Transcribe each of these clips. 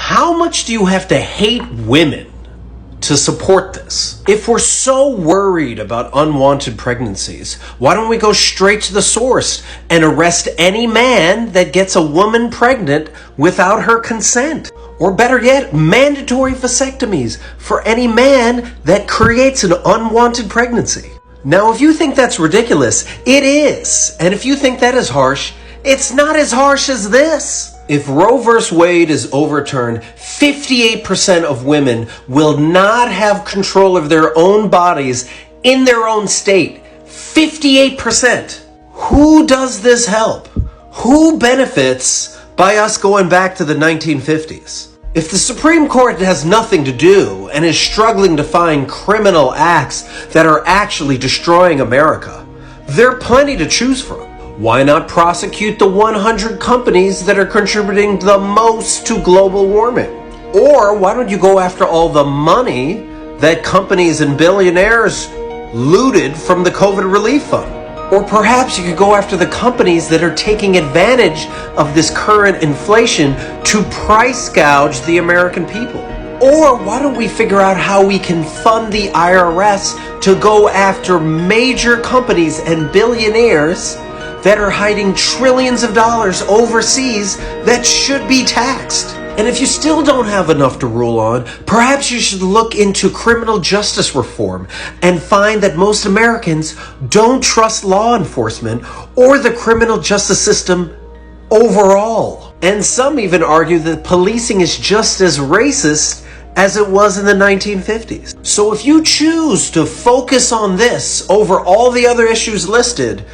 How much do you have to hate women to support this? If we're so worried about unwanted pregnancies, why don't we go straight to the source and arrest any man that gets a woman pregnant without her consent? Or better yet, mandatory vasectomies for any man that creates an unwanted pregnancy. Now, if you think that's ridiculous, it is. And if you think that is harsh, it's not as harsh as this. If Roe vs. Wade is overturned, 58% of women will not have control of their own bodies in their own state. 58%. Who does this help? Who benefits by us going back to the 1950s? If the Supreme Court has nothing to do and is struggling to find criminal acts that are actually destroying America, there are plenty to choose from. Why not prosecute the 100 companies that are contributing the most to global warming? Or why don't you go after all the money that companies and billionaires looted from the COVID relief fund? Or perhaps you could go after the companies that are taking advantage of this current inflation to price gouge the American people. Or why don't we figure out how we can fund the IRS to go after major companies and billionaires that are hiding trillions of dollars overseas that should be taxed? And if you still don't have enough to rule on, perhaps you should look into criminal justice reform and find that most Americans don't trust law enforcement or the criminal justice system overall. And some even argue that policing is just as racist as it was in the 1950s. So if you choose to focus on this over all the other issues listed,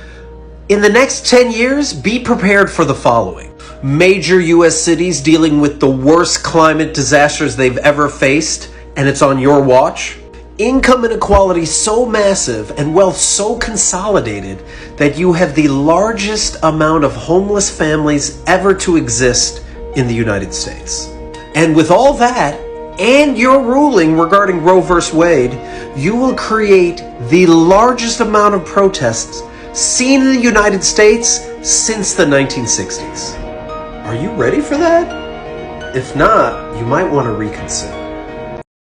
in the next 10 years, be prepared for the following. Major U.S. cities dealing with the worst climate disasters they've ever faced, and it's on your watch. Income inequality so massive and wealth so consolidated that you have the largest amount of homeless families ever to exist in the United States. And with all that, and your ruling regarding Roe vs. Wade, you will create the largest amount of protests seen in the United States since the 1960s. Are you ready for that? If not, you might want to reconsider.